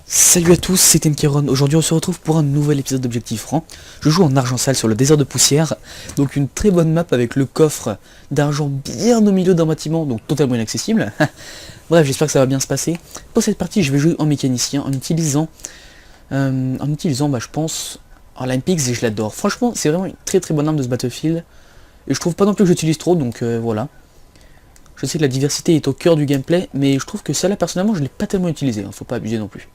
Salut à tous, c'est Mkeron. Aujourd'hui on se retrouve pour un nouvel épisode d'Objectif Franc. Je joue en argent sale sur le désert de poussière, donc une très bonne map avec le coffre d'argent bien au milieu d'un bâtiment, donc totalement inaccessible. Bref, j'espère que ça va bien se passer. Pour cette partie, je vais jouer en mécanicien en utilisant, je pense, l'Impix, et je l'adore. Franchement, c'est vraiment une très bonne arme de ce Battlefield, et je trouve pas non plus que j'utilise trop, donc voilà. Je sais que la diversité est au cœur du gameplay, mais je trouve que celle-là personnellement je l'ai pas tellement utilisée, faut pas abuser non plus.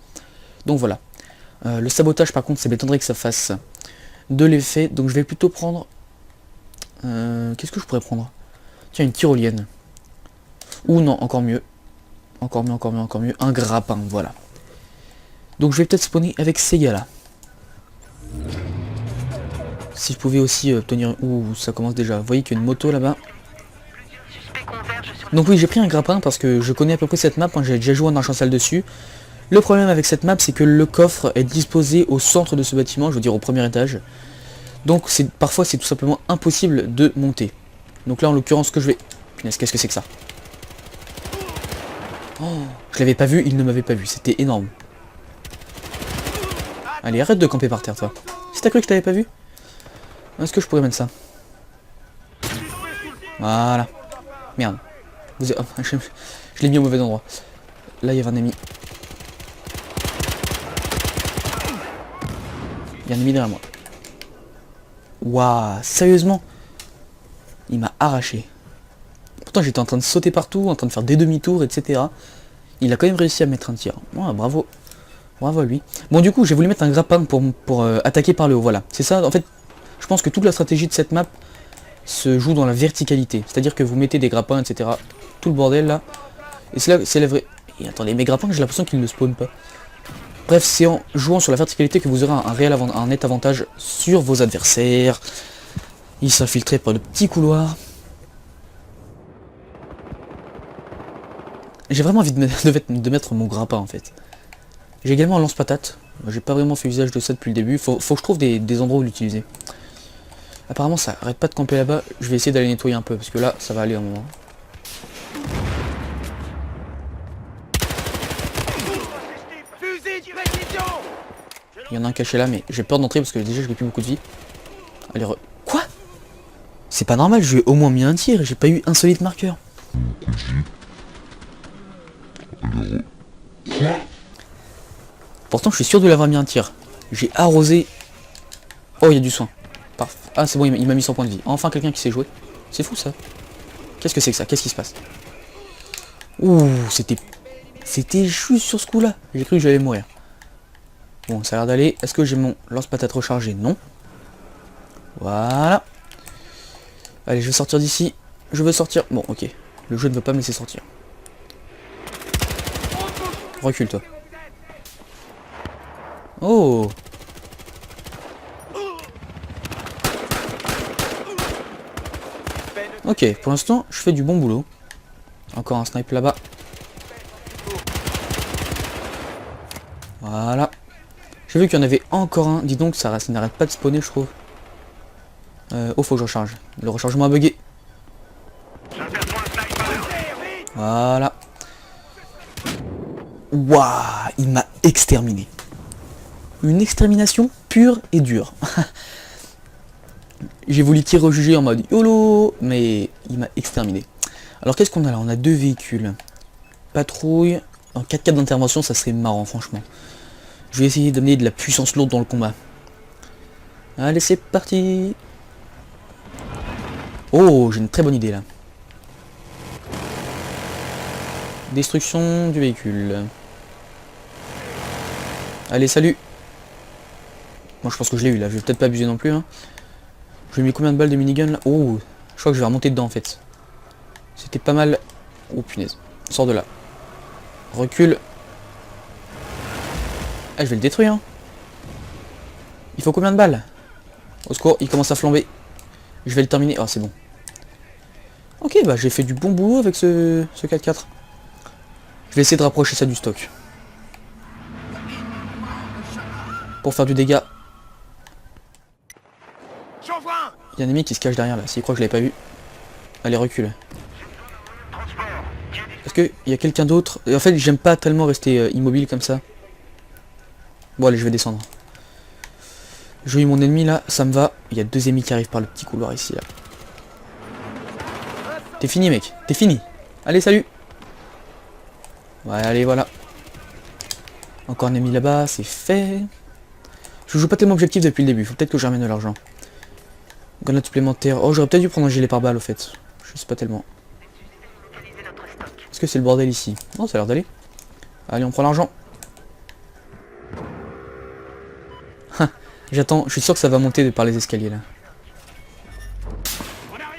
Donc voilà. Le sabotage par contre ça m'étonnerait que ça fasse de l'effet, donc je vais plutôt prendre... Qu'est-ce que je pourrais prendre? Tiens, une tyrolienne. Ou non, encore mieux. Encore mieux, un grappin, voilà. Donc je vais peut-être spawner avec ces gars-là. Si je pouvais aussi obtenir... Ouh, ça commence déjà. Vous voyez qu'il y a une moto là-bas. Donc oui, j'ai pris un grappin parce que je connais à peu près cette map, hein, j'ai déjà joué en argent sale dessus. Le problème avec cette map, c'est que le coffre est disposé au centre de ce bâtiment, je veux dire au premier étage. Donc parfois c'est tout simplement impossible de monter. Donc là en l'occurrence ce que je vais... Punaise, qu'est-ce que c'est que ça? Oh, je l'avais pas vu, il ne m'avait pas vu, c'était énorme. Allez, arrête de camper par terre toi. Si t'as cru que je t'avais pas vu? Est-ce que je pourrais mettre ça? Voilà. Merde. Je l'ai mis au mauvais endroit. Là il y avait un ennemi. Il y a un ennemi derrière moi. Waouh, sérieusement? Il m'a arraché. Pourtant j'étais en train de sauter partout, en train de faire des demi-tours, etc. Il a quand même réussi à mettre un tir. Ouais, bravo. Bravo à lui. Bon du coup j'ai voulu mettre un grappin pour attaquer par le haut, voilà. C'est ça, en fait, je pense que toute la stratégie de cette map se joue dans la verticalité. C'est-à-dire que vous mettez des grappins, etc. Tout le bordel là. Et c'est là, c'est la vraie... Et attendez, mes grappins, j'ai l'impression qu'ils ne spawnent pas. Bref, c'est en jouant sur la verticalité que vous aurez un net avantage sur vos adversaires. Ils s'infiltraient par le petit couloir. J'ai vraiment envie de mettre mon grappin en fait. J'ai également un lance-patate. J'ai pas vraiment fait usage de ça depuis le début. Faut que je trouve des endroits où l'utiliser. Apparemment ça arrête pas de camper là-bas. Je vais essayer d'aller nettoyer un peu parce que là ça va aller un moment. Il y en a un caché là, mais j'ai peur d'entrer parce que déjà je n'ai plus beaucoup de vie. Allez, Quoi? C'est pas normal, je lui ai au moins mis un tir, j'ai pas eu un solide marqueur. Pourtant je suis sûr de l'avoir mis un tir. J'ai arrosé... Oh, il y a du soin. Parfait. Ah c'est bon, il m'a mis 100 points de vie. Enfin quelqu'un qui sait jouer. C'est fou ça. Qu'est-ce que c'est que ça? Qu'est-ce qui se passe? Ouh, c'était juste sur ce coup là. J'ai cru que j'allais mourir. Bon, ça a l'air d'aller. Est-ce que j'ai mon lance-patate rechargé? Non. Voilà. Allez, je vais sortir d'ici. Je veux sortir. Bon, ok. Le jeu ne veut pas me laisser sortir. Recule, toi. Oh! Ok, pour l'instant, je fais du bon boulot. Encore un snipe là-bas. Voilà. J'ai vu qu'il y en avait encore un. Dis donc, ça n'arrête pas de spawner, je trouve. Oh, faut que je recharge. Le rechargement a bugué. Voilà. Waouh, il m'a exterminé. Une extermination pure et dure. J'ai voulu tirer au jugé en mode YOLO, mais il m'a exterminé. Alors qu'est-ce qu'on a là? On a deux véhicules. Patrouille. En 4x4 d'intervention, ça serait marrant, franchement. Je vais essayer d'amener de la puissance lourde dans le combat. Allez, c'est parti. Oh, j'ai une très bonne idée là. Destruction du véhicule. Allez, salut. Moi, je pense que je l'ai eu là. Je vais peut-être pas abuser non plus. Hein. Je lui ai mis combien de balles de minigun là? Oh, je crois que je vais remonter dedans en fait. C'était pas mal. Oh punaise. Sors de là. Recule. Ah, je vais le détruire. Hein. Il faut combien de balles? Au secours, il commence à flamber. Je vais le terminer. Oh, c'est bon. Ok, bah j'ai fait du bon boulot avec ce 4x4. Je vais essayer de rapprocher ça du stock. Pour faire du dégât. Il y a un ennemi qui se cache derrière là. S'il croit que je l'avais pas vu. Allez, recule. Est-ce qu'il y a quelqu'un d'autre? En fait, j'aime pas tellement rester immobile comme ça. Bon allez, je vais descendre. J'ai eu mon ennemi là, ça me va. Il y a 2 ennemis qui arrivent par le petit couloir ici là. T'es fini mec, t'es fini. Allez, salut. Ouais, allez, voilà. Encore un ennemi là-bas, c'est fait. Je joue pas tellement objectif depuis le début, faut peut-être que je ramène de l'argent. Grenade supplémentaire. Oh, j'aurais peut-être dû prendre un gilet pare-balles au fait. Je sais pas tellement. Est-ce que c'est le bordel ici? Non, ça a l'air d'aller. Allez, on prend l'argent. J'attends, je suis sûr que ça va monter de par les escaliers là.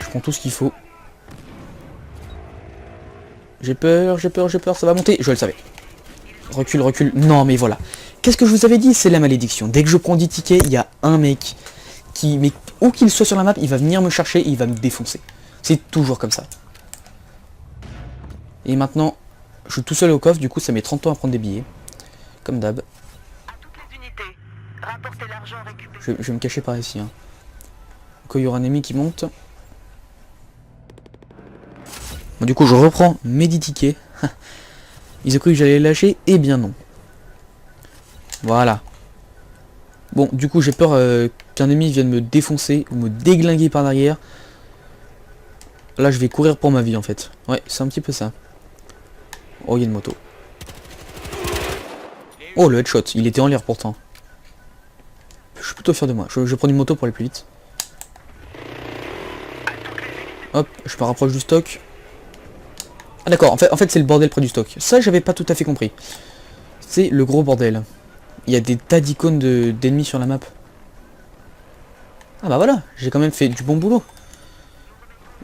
Je prends tout ce qu'il faut. J'ai peur, j'ai peur, j'ai peur, ça va monter. Je le savais. Recule, recule. Non, mais voilà. Qu'est-ce que je vous avais dit? C'est la malédiction. Dès que je prends 10 tickets, il y a un mec qui, mais où qu'il soit sur la map, il va venir me chercher et il va me défoncer. C'est toujours comme ça. Et maintenant, je suis tout seul au coffre, du coup ça met 30 ans à prendre des billets. Comme d'hab. Je vais me cacher par ici. Hein. Quand il y aura un ennemi qui monte. Bon, du coup je reprends mes 10 tickets. Ils ont cru que j'allais les lâcher, et bien non. Voilà. Bon, du coup j'ai peur qu'un ennemi vienne me défoncer ou me déglinguer par derrière. Là je vais courir pour ma vie en fait. Ouais, c'est un petit peu ça. Oh, il y a une moto. Oh, le headshot, il était en l'air pourtant. Je suis plutôt fier de moi. Je prends une moto pour aller plus vite. Hop, je me rapproche du stock. Ah d'accord, en fait c'est le bordel près du stock. Ça j'avais pas tout à fait compris. C'est le gros bordel. Il y a des tas d'icônes d'ennemis sur la map. Ah bah voilà, j'ai quand même fait du bon boulot.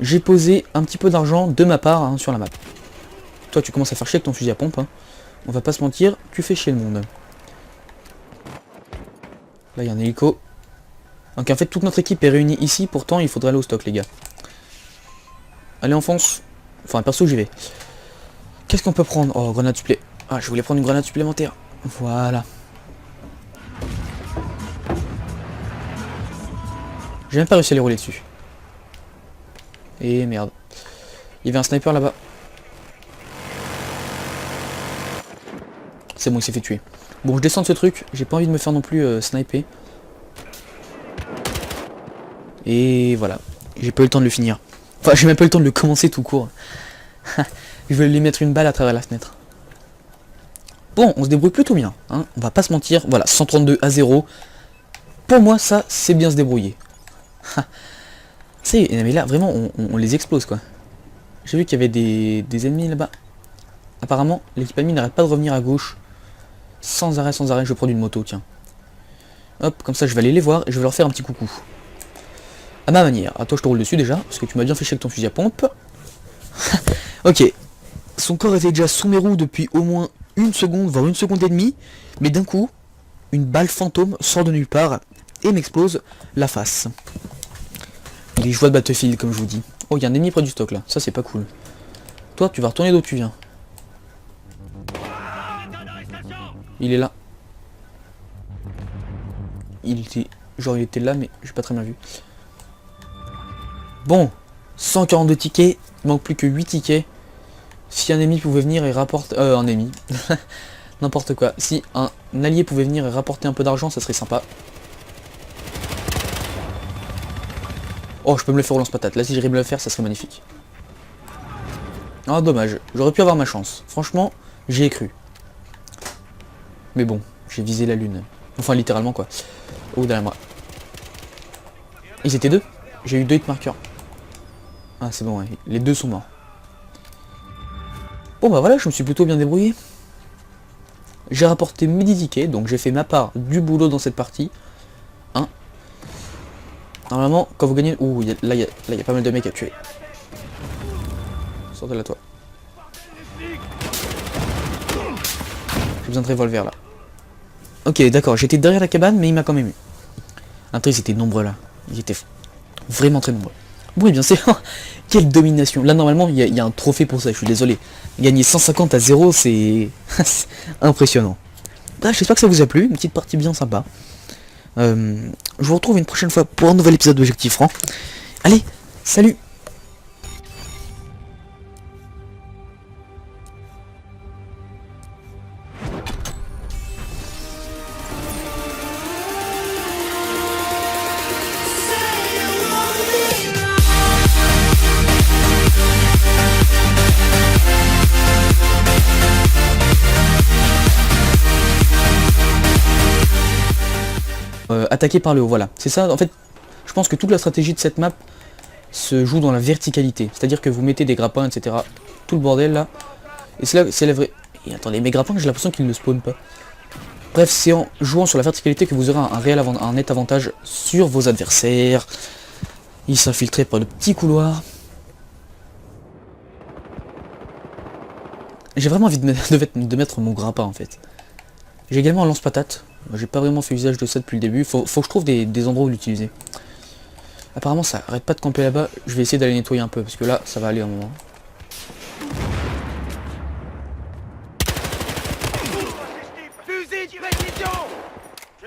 J'ai posé un petit peu d'argent de ma part hein, sur la map. Toi tu commences à faire chier avec ton fusil à pompe. Hein. On va pas se mentir, tu fais chier le monde. Là il y a un hélico. Donc en fait toute notre équipe est réunie ici, pourtant il faudrait aller au stock les gars. Allez on fonce. Enfin perso j'y vais. Qu'est-ce qu'on peut prendre? Oh grenade supplé. Ah je voulais prendre une grenade supplémentaire. Voilà. J'ai même pas réussi à les rouler dessus. Et merde. Il y avait un sniper là-bas. C'est bon, il s'est fait tuer. Bon, je descends de ce truc. J'ai pas envie de me faire non plus sniper. Et voilà. J'ai pas eu le temps de le finir. Enfin, j'ai même pas eu le temps de le commencer tout court. Je vais lui mettre une balle à travers la fenêtre. Bon, on se débrouille plutôt bien. Hein. On va pas se mentir. Voilà, 132 à 0. Pour moi, ça, c'est bien se débrouiller. Mais là, vraiment, on les explose, quoi. J'ai vu qu'il y avait des ennemis là-bas. Apparemment, l'équipe ennemie n'arrête pas de revenir à gauche. Sans arrêt, sans arrêt. Je prends une moto, tiens. Hop, comme ça, je vais aller les voir et je vais leur faire un petit coucou. À ma manière. À toi, je te roule dessus déjà, parce que tu m'as bien fait chier avec ton fusil à pompe. Ok. Son corps était déjà sous mes roues depuis au moins 1 seconde, voire 1 seconde et demie. Mais d'un coup, une balle fantôme sort de nulle part et m'explose la face. Les joies de Battlefield, comme je vous dis. Oh, il y a un ennemi près du stock là. Ça, c'est pas cool. Toi, tu vas retourner d'où tu viens. Il est là. Il était... Genre, il était là, mais j'ai pas très bien vu. Bon. 142 tickets. Il manque plus que 8 tickets. Si un ennemi pouvait venir et rapporter... un ennemi. N'importe quoi. Si un allié pouvait venir et rapporter un peu d'argent, ça serait sympa. Oh, je peux me le faire au lance-patate. Là, si j'arrive à le faire, ça serait magnifique. Ah, dommage. J'aurais pu avoir ma chance. Franchement, j'y ai cru. Mais bon, j'ai visé la lune. Enfin, littéralement, quoi. Oh, derrière moi. Ils étaient deux. J'ai eu 2 hitmarkers. Ah, c'est bon, ouais. Les 2 sont morts. Bon, bah voilà, je me suis plutôt bien débrouillé. J'ai rapporté mes 10 tickets, donc j'ai fait ma part du boulot dans cette partie. Hein. Normalement, quand vous gagnez... Ouh, là, il y a pas mal de mecs à tuer. Sortez là, toi. J'ai besoin de revolver, là. Ok, d'accord, j'étais derrière la cabane, mais il m'a quand même eu. Après, ils étaient nombreux, là. Ils étaient vraiment très nombreux. Bon, et bien, c'est... Quelle domination. Là, normalement, il y a un trophée pour ça, je suis désolé. Gagner 150 à 0, c'est... impressionnant. Bref, j'espère que ça vous a plu. Une petite partie bien sympa. Je vous retrouve une prochaine fois pour un nouvel épisode d'Objectif Franc. Allez, salut! attaquer par le haut, voilà. C'est ça, en fait, je pense que toute la stratégie de cette map se joue dans la verticalité. C'est-à-dire que vous mettez des grappins, etc. Tout le bordel là. Et c'est là, c'est la vraie... Et attendez, mes grappins, j'ai l'impression qu'ils ne spawnent pas. Bref, c'est en jouant sur la verticalité que vous aurez un net avantage sur vos adversaires. Ils s'infiltraient par le petit couloir. J'ai vraiment envie de mettre mon grappin en fait. J'ai également un lance-patate. J'ai pas vraiment fait usage de ça depuis le début. Faut que je trouve des endroits où l'utiliser. Apparemment ça arrête pas de camper là-bas. Je vais essayer d'aller nettoyer un peu parce que là ça va aller un moment.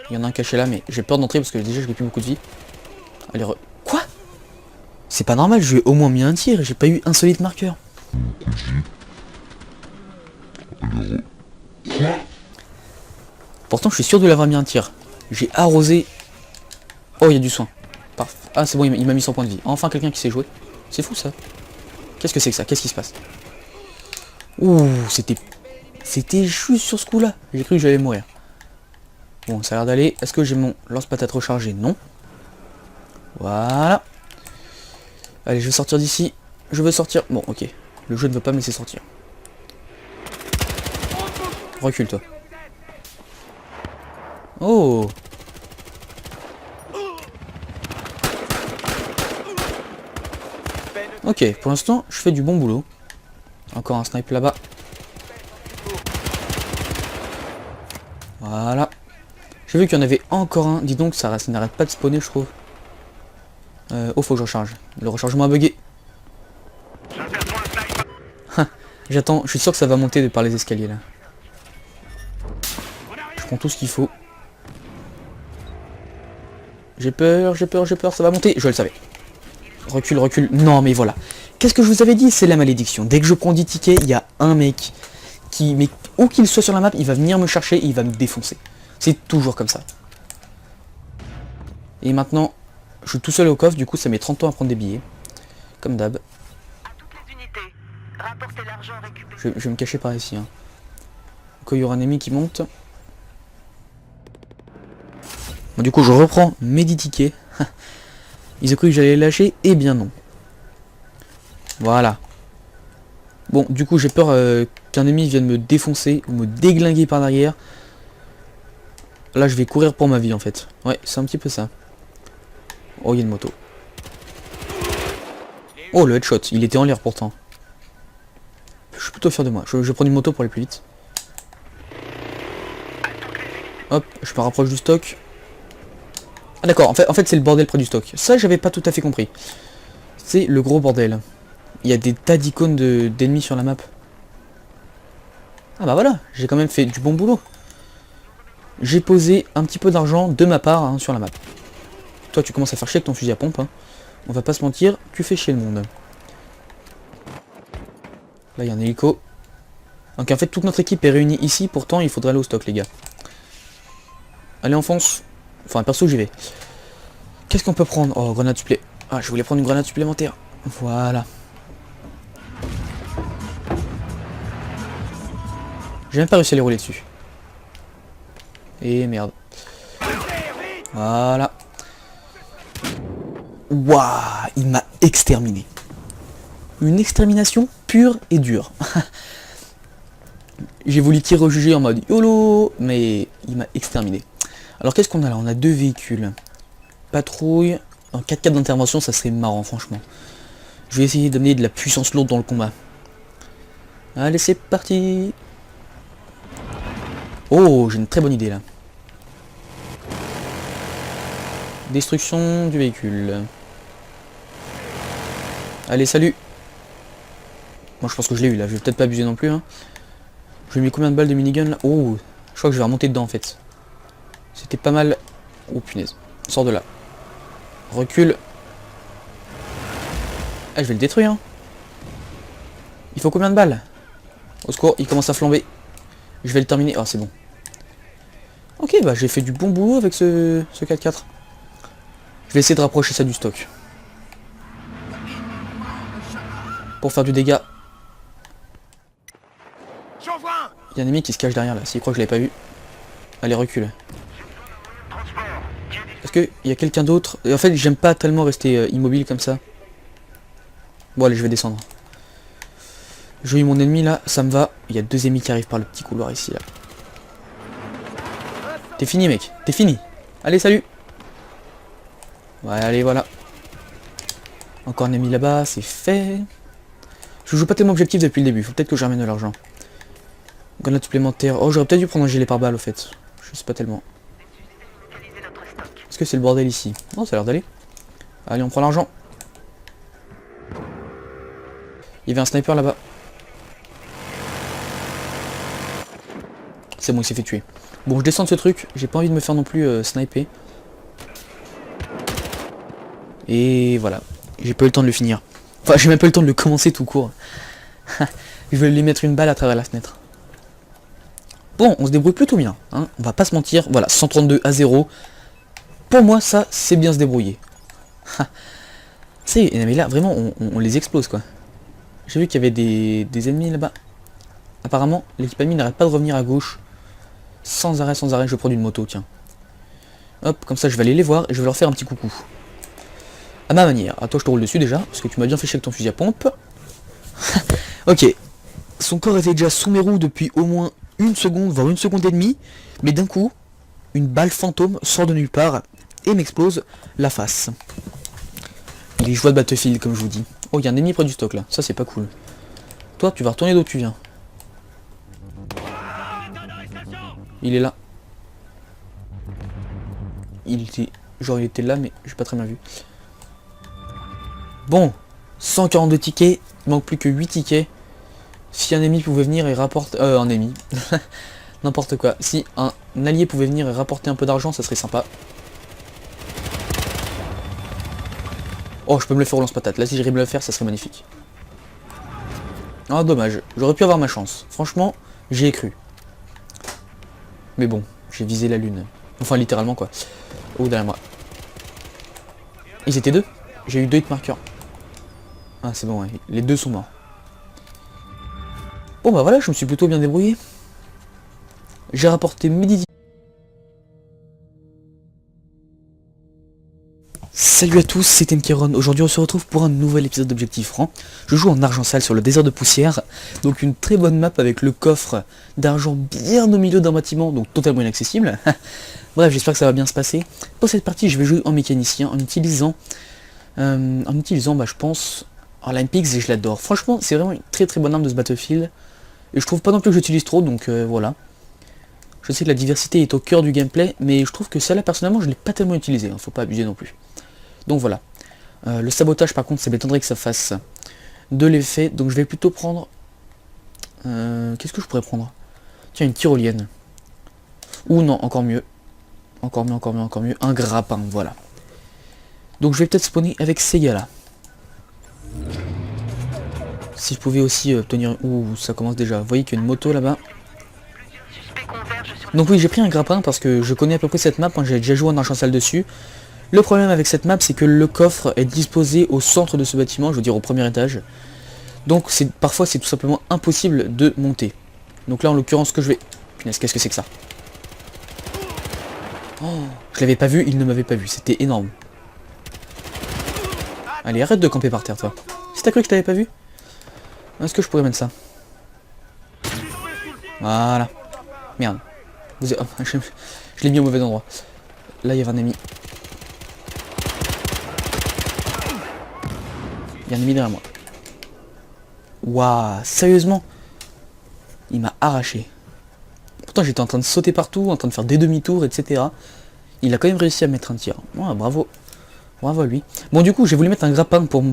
Il y en a un caché là mais j'ai peur d'entrer parce que déjà je n'ai plus beaucoup de vie. Allez Quoi? C'est pas normal, je lui ai au moins mis un tir. J'ai pas eu un solide marqueur. Pourtant je suis sûr de l'avoir mis un tir. J'ai arrosé. Oh il y a du soin. Parfait. Ah c'est bon il m'a mis 100 points de vie. Enfin quelqu'un qui sait jouer. C'est fou ça. Qu'est-ce que c'est que ça? Qu'est-ce qui se passe? Ouh c'était juste sur ce coup là. J'ai cru que j'allais mourir. Bon ça a l'air d'aller. Est-ce que j'ai mon lance-patate rechargé? Non. Voilà. Allez je vais sortir d'ici. Je veux sortir. Bon ok. Le jeu ne veut pas me laisser sortir. Recule toi. Oh. Ok, pour l'instant, je fais du bon boulot. Encore un snipe là-bas. Voilà. J'ai vu qu'il y en avait encore un. Dis donc, ça n'arrête pas de spawner, je trouve. Oh, faut que je recharge. Le rechargement a bugué. J'attends, je suis sûr que ça va monter par les escaliers là. Je prends tout ce qu'il faut. J'ai peur, ça va monter. Je le savais. Recule, recule. Non, mais voilà. Qu'est-ce que je vous avais dit? C'est la malédiction. Dès que je prends 10 tickets, il y a un mec qui... Mais où qu'il soit sur la map, il va venir me chercher et il va me défoncer. C'est toujours comme ça. Et maintenant, je suis tout seul au coffre, du coup ça met 30 ans à prendre des billets. Comme d'hab. Je vais me cacher par ici. Hein. Quand il y aura un ennemi qui monte. Bon, du coup je reprends mes 10 tickets. Ils ont cru que j'allais les lâcher, et bien non. Voilà. Bon, du coup j'ai peur qu'un ennemi vienne me défoncer ou me déglinguer par derrière. Là je vais courir pour ma vie en fait. Ouais, c'est un petit peu ça. Oh, il y a une moto. Oh, le headshot, il était en l'air pourtant. Je suis plutôt fier de moi. Je prends une moto pour aller plus vite. Hop, je me rapproche du stock. Ah d'accord, en fait c'est le bordel près du stock. Ça j'avais pas tout à fait compris. C'est le gros bordel. Il y a des tas d'icônes d'ennemis sur la map. Ah bah voilà, j'ai quand même fait du bon boulot. J'ai posé un petit peu d'argent de ma part hein, sur la map. Toi tu commences à faire chier avec ton fusil à pompe. Hein. On va pas se mentir, tu fais chier le monde. Là il y a un hélico. Donc en fait toute notre équipe est réunie ici, pourtant il faudrait aller au stock les gars. Allez on fonce. Enfin perso j'y vais. Qu'est-ce qu'on peut prendre? Oh grenade supplé. Ah je voulais prendre une grenade supplémentaire. Voilà. J'ai même pas réussi à les rouler dessus. Et merde. Voilà. Waouh, il m'a exterminé. Une extermination pure et dure. J'ai voulu tirer au jugé en mode YOLO, mais il m'a exterminé. Alors qu'est-ce qu'on a là? On a deux véhicules. Patrouille. En 4x4 d'intervention, ça serait marrant franchement. Je vais essayer d'amener de la puissance lourde dans le combat. Allez, c'est parti. Oh, j'ai une très bonne idée là. Destruction du véhicule. Allez, salut. Moi, je pense que je l'ai eu là. Je vais peut-être pas abuser non plus. Hein. Je lui ai mis combien de balles de minigun là? Oh, je crois que je vais remonter dedans en fait. C'était pas mal. Oh punaise. On sort de là. Recule. Ah, je vais le détruire. Hein. Il faut combien de balles? Au secours, il commence à flamber. Je vais le terminer. Oh, c'est bon. Ok, bah j'ai fait du bon boulot avec ce 4x4. Je vais essayer de rapprocher ça du stock. Pour faire du dégât. Il y a un ennemi qui se cache derrière là, s'il croit que je l'avais pas vu. Allez, recule. Est-ce qu'il y a quelqu'un d'autre? En fait, j'aime pas tellement rester immobile comme ça. Bon, allez, je vais descendre. J'ai eu mon ennemi là, ça me va. Il y a 2 ennemis qui arrivent par le petit couloir ici là. T'es fini mec, t'es fini. Allez, salut. Ouais, allez, voilà. Encore un ennemi là-bas, c'est fait. Je joue pas tellement objectif depuis le début, faut peut-être que je ramène de l'argent. Grenade supplémentaire. Oh, j'aurais peut-être dû prendre un gilet pare-balles au fait. Je sais pas tellement. Est-ce que c'est le bordel ici? Oh, ça a l'air d'aller. Allez, on prend l'argent. Il y avait un sniper là-bas. C'est bon, il s'est fait tuer. Bon, je descends de ce truc. J'ai pas envie de me faire non plus sniper. Et voilà. J'ai pas eu le temps de le finir. Enfin, j'ai même pas eu le temps de le commencer tout court. Je vais lui mettre une balle à travers la fenêtre. Bon, on se débrouille plutôt bien. Hein, on va pas se mentir. Voilà, 132-0. Pour moi, ça, c'est bien se débrouiller. C'est, mais là, vraiment, on les explose, quoi. J'ai vu qu'il y avait des ennemis là-bas. Apparemment, l'équipe ennemie n'arrête pas de revenir à gauche. Sans arrêt, sans arrêt. Je vais prendre une moto, tiens. Hop, comme ça, je vais aller les voir et je vais leur faire un petit coucou. À ma manière. À toi, je te roule dessus déjà, parce que tu m'as bien fait chier avec ton fusil à pompe. Ok. Son corps était déjà sous mes roues depuis au moins 1 seconde, voire 1 seconde et demie. Mais d'un coup, une balle fantôme sort de nulle part et m'explose la face. Les joies de Battlefield, comme je vous dis. Oh, il y a un ennemi près du stock là. Ça, c'est pas cool. Toi, tu vas retourner d'où tu viens. Il est là. Il était... Genre, il était là, mais j'ai pas très bien vu. Bon. 142 tickets. Il manque plus que 8 tickets. Si un ennemi pouvait venir et rapporter... un ennemi. N'importe quoi. Si un allié pouvait venir et rapporter un peu d'argent, ça serait sympa. Oh, je peux me le faire au lance-patate. Là, si j'arrive à le faire, ça serait magnifique. Ah, dommage. J'aurais pu avoir ma chance. Franchement, j'y ai cru. Mais bon, j'ai visé la lune. Enfin, littéralement, quoi. Oh, derrière moi. Ils étaient 2. J'ai eu 2 hitmarkers. Ah, c'est bon, ouais. Les 2 sont morts. Bon, bah voilà, je me suis plutôt bien débrouillé. J'ai rapporté midi. Salut à tous, c'est Tenkeron. Aujourd'hui on se retrouve pour un nouvel épisode d'Objectif Franc. Je joue en argent sale sur le désert de poussière. Donc une très bonne map avec le coffre d'argent bien au milieu d'un bâtiment, donc totalement inaccessible. Bref, j'espère que ça va bien se passer. Pour cette partie, je vais jouer en mécanicien en utilisant bah, je pense, la MPX et je l'adore. Franchement, c'est vraiment une très très bonne arme de ce Battlefield. Et je trouve pas non plus que j'utilise trop, donc voilà. Je sais que la diversité est au cœur du gameplay, mais je trouve que celle-là personnellement je l'ai pas tellement utilisée, hein, faut pas abuser non plus. Donc voilà. Le sabotage par contre ça m'étonnerait que ça fasse de l'effet, donc je vais plutôt prendre... Qu'est-ce que je pourrais prendre? Tiens, une tyrolienne. Ou non, encore mieux. Encore mieux, un grappin, voilà. Donc je vais peut-être spawner avec ces gars-là. Si je pouvais aussi obtenir... Ouh, ça commence déjà. Vous voyez qu'il y a une moto là-bas. Donc oui, j'ai pris un grappin parce que je connais à peu près cette map, hein, j'ai déjà joué en argent sale dessus. Le problème avec cette map, c'est que le coffre est disposé au centre de ce bâtiment, je veux dire au premier étage. Donc parfois c'est tout simplement impossible de monter. Donc là en l'occurrence ce que je vais... Punaise, qu'est-ce que c'est que ça? Oh, je l'avais pas vu, il ne m'avait pas vu, c'était énorme. Allez, arrête de camper par terre toi. Si t'as cru que je t'avais pas vu? Est-ce que je pourrais mettre ça? Voilà. Merde. Je l'ai mis au mauvais endroit. Là, il y avait un ennemi. Il y a un ennemi derrière moi. Waouh, sérieusement? Il m'a arraché. Pourtant, j'étais en train de sauter partout, en train de faire des demi-tours, etc. Il a quand même réussi à mettre un tir. Ouais, bravo. Bravo à lui. Bon, du coup, j'ai voulu mettre un grappin pour